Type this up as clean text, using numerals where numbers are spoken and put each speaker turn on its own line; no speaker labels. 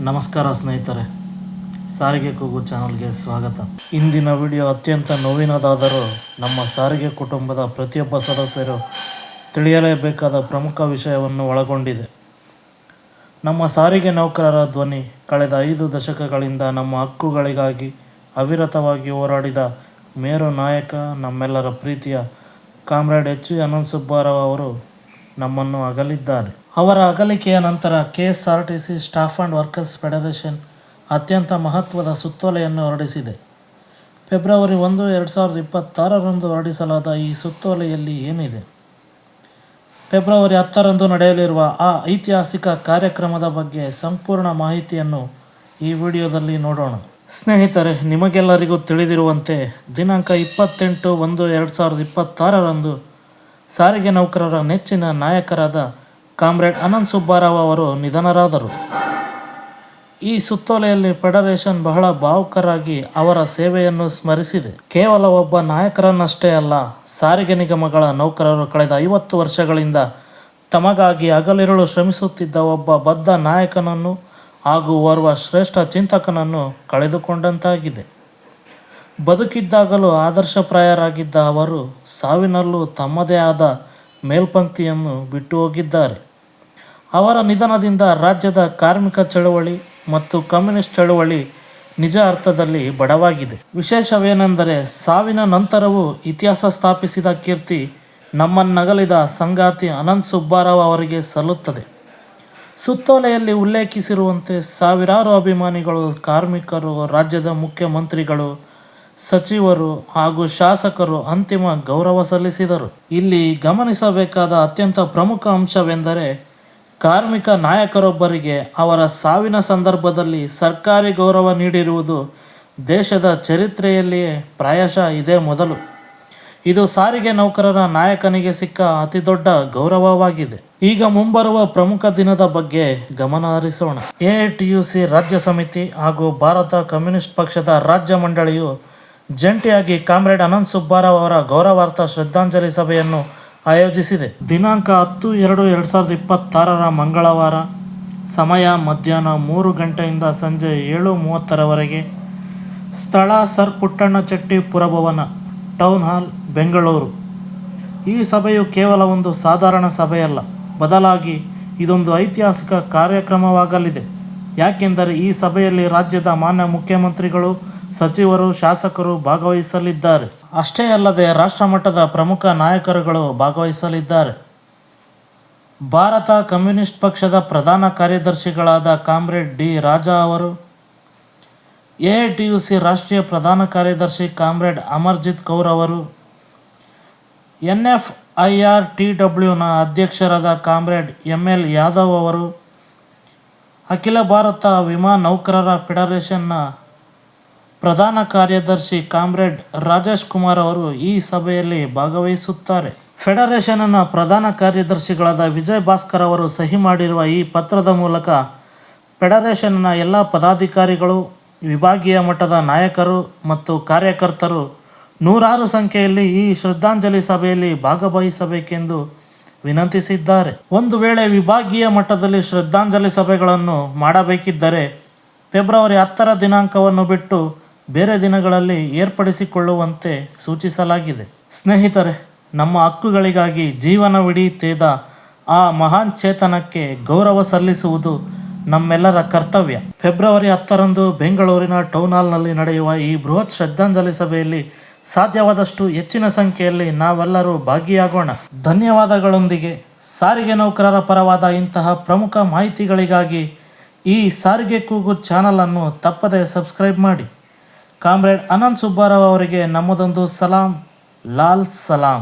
ನಮಸ್ಕಾರ ಸ್ನೇಹಿತರೆ, ಸಾರಿಗೆ ಕೂಗು ಚಾನಲ್ಗೆ ಸ್ವಾಗತ. ಇಂದಿನ ವಿಡಿಯೋ ಅತ್ಯಂತ ನೋವಿನದಾದರೂ ನಮ್ಮ ಸಾರಿಗೆ ಕುಟುಂಬದ ಪ್ರತಿಯೊಬ್ಬ ಸದಸ್ಯರು ತಿಳಿಯಲೇಬೇಕಾದ ಪ್ರಮುಖ ವಿಷಯವನ್ನು ಒಳಗೊಂಡಿದೆ. ನಮ್ಮ ಸಾರಿಗೆ ನೌಕರರ ಧ್ವನಿ ಕಳೆದ 5 ದಶಕಗಳಿಂದ ನಮ್ಮ ಹಕ್ಕುಗಳಿಗಾಗಿ ಅವಿರತವಾಗಿ ಹೋರಾಡಿದ ಮೇರು ನಾಯಕ, ನಮ್ಮೆಲ್ಲರ ಪ್ರೀತಿಯ ಕಾಮ್ರೇಡ್ ಎಚ್.ವಿ. ಅನಂತ್ ಸುಬ್ಬರಾವ್ ಅವರು ನಮ್ಮನ್ನು ಅಗಲಿದ್ದಾರೆ. ಅವರ ಅಗಲಿಕೆಯ ನಂತರ KSRTC staff and workers federation ಅತ್ಯಂತ ಮಹತ್ವದ ಸುತ್ತೋಲೆಯನ್ನು ಹೊರಡಿಸಿದೆ. ಫೆಬ್ರವರಿ 1, 2026 ಹೊರಡಿಸಲಾದ ಈ ಸುತ್ತೋಲೆಯಲ್ಲಿ ಏನಿದೆ? ಫೆಬ್ರವರಿ 10 ನಡೆಯಲಿರುವ ಆ ಐತಿಹಾಸಿಕ ಕಾರ್ಯಕ್ರಮದ ಬಗ್ಗೆ ಸಂಪೂರ್ಣ ಮಾಹಿತಿಯನ್ನು ಈ ವಿಡಿಯೋದಲ್ಲಿ ನೋಡೋಣ. ಸ್ನೇಹಿತರೆ, ನಿಮಗೆಲ್ಲರಿಗೂ ತಿಳಿದಿರುವಂತೆ ದಿನಾಂಕ 28/1/2026 ಸಾರಿಗೆ ನೌಕರರ ನೆಚ್ಚಿನ ನಾಯಕರಾದ ಕಾಮ್ರೇಡ್ ಅನಂತ್ ಸುಬ್ಬರಾವ್ ಅವರು ನಿಧನರಾದರು. ಈ ಸುತ್ತೋಲೆಯಲ್ಲಿ ಫೆಡರೇಷನ್ ಬಹಳ ಭಾವುಕರಾಗಿ ಅವರ ಸೇವೆಯನ್ನು ಸ್ಮರಿಸಿದೆ. ಕೇವಲ ಒಬ್ಬ ನಾಯಕರನ್ನಷ್ಟೇ ಅಲ್ಲ, ಸಾರಿಗೆ ನಿಗಮಗಳ ನೌಕರರು ಕಳೆದ 50 ವರ್ಷಗಳಿಂದ ತಮಗಾಗಿ ಹಗಲಿರುಳು ಶ್ರಮಿಸುತ್ತಿದ್ದ ಒಬ್ಬ ಬದ್ಧ ನಾಯಕನನ್ನು ಹಾಗೂ ಓರ್ವ ಶ್ರೇಷ್ಠ ಚಿಂತಕನನ್ನು ಕಳೆದುಕೊಂಡಂತಾಗಿದೆ. ಬದುಕಿದ್ದಾಗಲೂ ಆದರ್ಶಪ್ರಾಯರಾಗಿದ್ದ ಅವರು ಸಾವಿನಲ್ಲೂ ತಮ್ಮದೇ ಆದ ಮೇಲ್ಪಂಕ್ತಿಯನ್ನು ಬಿಟ್ಟು ಹೋಗಿದ್ದಾರೆ. ಅವರ ನಿಧನದಿಂದ ರಾಜ್ಯದ ಕಾರ್ಮಿಕ ಚಳವಳಿ ಮತ್ತು ಕಮ್ಯುನಿಸ್ಟ್ ಚಳವಳಿ ನಿಜ ಅರ್ಥದಲ್ಲಿ ಬಡವಾಗಿದೆ. ವಿಶೇಷವೇನೆಂದರೆ, ಸಾವಿನ ನಂತರವೂ ಇತಿಹಾಸ ಸ್ಥಾಪಿಸಿದ ಕೀರ್ತಿ ನಮ್ಮನ್ನಗಲಿದ ಸಂಗಾತಿ ಅನಂತ್ ಸುಬ್ಬರಾವ್ ಅವರಿಗೆ ಸಲ್ಲುತ್ತದೆ. ಸುತ್ತೋಲೆಯಲ್ಲಿ ಉಲ್ಲೇಖಿಸಿರುವಂತೆ ಸಾವಿರಾರು ಅಭಿಮಾನಿಗಳು, ಕಾರ್ಮಿಕರು, ರಾಜ್ಯದ ಮುಖ್ಯಮಂತ್ರಿಗಳು, ಸಚಿವರು ಹಾಗೂ ಶಾಸಕರು ಅಂತಿಮ ಗೌರವ ಸಲ್ಲಿಸಿದರು. ಇಲ್ಲಿ ಗಮನಿಸಬೇಕಾದ ಅತ್ಯಂತ ಪ್ರಮುಖ ಅಂಶವೆಂದರೆ, ಕಾರ್ಮಿಕ ನಾಯಕರೊಬ್ಬರಿಗೆ ಅವರ ಸಾವಿನ ಸಂದರ್ಭದಲ್ಲಿ ಸರ್ಕಾರಿ ಗೌರವ ನೀಡಿರುವುದು ದೇಶದ ಚರಿತ್ರೆಯಲ್ಲಿಯೇ ಪ್ರಾಯಶಃ ಇದೇ ಮೊದಲು. ಇದು ಸಾರಿಗೆ ನೌಕರರ ನಾಯಕನಿಗೆ ಸಿಕ್ಕ ಅತಿದೊಡ್ಡ ಗೌರವವಾಗಿದೆ. ಈಗ ಮುಂಬರುವ ಪ್ರಮುಖ ದಿನದ ಬಗ್ಗೆ ಗಮನ ಹರಿಸೋಣ. ಎಐಟಿಯುಸಿ ರಾಜ್ಯ ಸಮಿತಿ ಹಾಗೂ ಭಾರತ ಕಮ್ಯುನಿಸ್ಟ್ ಪಕ್ಷದ ರಾಜ್ಯ ಮಂಡಳಿಯು ಜಂಟಿಯಾಗಿ ಕಾಮ್ರೇಡ್ ಅನಂತ್ ಸುಬ್ಬರಾವ್ ಅವರ ಗೌರವಾರ್ಥ ಶ್ರದ್ಧಾಂಜಲಿ ಸಭೆಯನ್ನು ಆಯೋಜಿಸಿದೆ. ದಿನಾಂಕ 10/2/2026 ಮಂಗಳವಾರ, ಸಮಯ ಮಧ್ಯಾಹ್ನ 3 ಗಂಟೆಯಿಂದ ಸಂಜೆ 7:30 ಸ್ಥಳ ಸರ್ ಪುಟ್ಟಣ್ಣ ಚೆಟ್ಟಿ ಪುರಭವನ, ಟೌನ್ ಹಾಲ್, ಬೆಂಗಳೂರು. ಈ ಸಭೆಯು ಕೇವಲ ಒಂದು ಸಾಧಾರಣ ಸಭೆಯಲ್ಲ, ಬದಲಾಗಿ ಇದೊಂದು ಐತಿಹಾಸಿಕ ಕಾರ್ಯಕ್ರಮವಾಗಲಿದೆ. ಯಾಕೆಂದರೆ ಈ ಸಭೆಯಲ್ಲಿ ರಾಜ್ಯದ ಮಾನ್ಯ ಮುಖ್ಯಮಂತ್ರಿಗಳು, ಸಚಿವರು, ಶಾಸಕರು ಭಾಗವಹಿಸಲಿದ್ದಾರೆ. ಅಷ್ಟೇ ಅಲ್ಲದೆ ರಾಷ್ಟ್ರಮಟ್ಟದ ಪ್ರಮುಖ ನಾಯಕರುಗಳು ಭಾಗವಹಿಸಲಿದ್ದಾರೆ. ಭಾರತ ಕಮ್ಯುನಿಸ್ಟ್ ಪಕ್ಷದ ಪ್ರಧಾನ ಕಾರ್ಯದರ್ಶಿಗಳಾದ ಕಾಮ್ರೇಡ್ ಡಿ. ರಾಜಾ ಅವರು, ಎಐಟಿಯುಸಿ ರಾಷ್ಟ್ರೀಯ ಪ್ರಧಾನ ಕಾರ್ಯದರ್ಶಿ ಕಾಮ್ರೇಡ್ ಅಮರ್ಜಿತ್ ಕೌರ್ ಅವರು, NFIRTWನ ಅಧ್ಯಕ್ಷರಾದ ಕಾಮ್ರೇಡ್ ML ಯಾದವ್ ಅವರು, ಅಖಿಲ ಭಾರತ ವಿಮಾ ನೌಕರರ ಫೆಡರೇಷನ್ನ ಪ್ರಧಾನ ಕಾರ್ಯದರ್ಶಿ ಕಾಮ್ರೇಡ್ ರಾಜೇಶ್ ಕುಮಾರ್ ಅವರು ಈ ಸಭೆಯಲ್ಲಿ ಭಾಗವಹಿಸುತ್ತಾರೆ. ಫೆಡರೇಷನ್ನ ಪ್ರಧಾನ ಕಾರ್ಯದರ್ಶಿಗಳಾದ ವಿಜಯ್ ಭಾಸ್ಕರ್ ಅವರು ಸಹಿ ಮಾಡಿರುವ ಈ ಪತ್ರದ ಮೂಲಕ ಫೆಡರೇಷನ್ನ ಎಲ್ಲ ಪದಾಧಿಕಾರಿಗಳು, ವಿಭಾಗೀಯ ಮಟ್ಟದ ನಾಯಕರು ಮತ್ತು ಕಾರ್ಯಕರ್ತರು ನೂರಾರು ಸಂಖ್ಯೆಯಲ್ಲಿ ಈ ಶ್ರದ್ಧಾಂಜಲಿ ಸಭೆಯಲ್ಲಿ ಭಾಗವಹಿಸಬೇಕೆಂದು ವಿನಂತಿಸಿದ್ದಾರೆ. ಒಂದು ವೇಳೆ ವಿಭಾಗೀಯ ಮಟ್ಟದಲ್ಲಿ ಶ್ರದ್ಧಾಂಜಲಿ ಸಭೆಗಳನ್ನು ಮಾಡಬೇಕಿದ್ದರೆ ಫೆಬ್ರವರಿ 10 ದಿನಾಂಕವನ್ನು ಬಿಟ್ಟು ಬೇರೆ ದಿನಗಳಲ್ಲಿ ಏರ್ಪಡಿಸಿಕೊಳ್ಳುವಂತೆ ಸೂಚಿಸಲಾಗಿದೆ. ಸ್ನೇಹಿತರೆ, ನಮ್ಮ ಹಕ್ಕುಗಳಿಗಾಗಿ ಜೀವನವಿಡೀ ತೇದ ಆ ಮಹಾನ್ ಚೇತನಕ್ಕೆ ಗೌರವ ಸಲ್ಲಿಸುವುದು ನಮ್ಮೆಲ್ಲರ ಕರ್ತವ್ಯ. ಫೆಬ್ರವರಿ 10 ಬೆಂಗಳೂರಿನ ಟೌನ್ ಹಾಲ್ನಲ್ಲಿ ನಡೆಯುವ ಈ ಬೃಹತ್ ಶ್ರದ್ಧಾಂಜಲಿ ಸಭೆಯಲ್ಲಿ ಸಾಧ್ಯವಾದಷ್ಟು ಹೆಚ್ಚಿನ ಸಂಖ್ಯೆಯಲ್ಲಿ ನಾವೆಲ್ಲರೂ ಭಾಗಿಯಾಗೋಣ. ಧನ್ಯವಾದಗಳೊಂದಿಗೆ ಸಾರಿಗೆ ನೌಕರರ ಪರವಾದ ಇಂತಹ ಪ್ರಮುಖ ಮಾಹಿತಿಗಳಿಗಾಗಿ ಈ ಸಾರಿಗೆ ಕೂಗು ಚಾನಲನ್ನು ತಪ್ಪದೇ ಸಬ್ಸ್ಕ್ರೈಬ್ ಮಾಡಿ. ಕಾಮ್ರೇಡ್ ಅನಂತ್ ಸುಬ್ಬರಾವ್ ಅವರಿಗೆ ನಮ್ಮದೊಂದು ಸಲಾಂ, ಲಾಲ್ ಸಲಾಂ.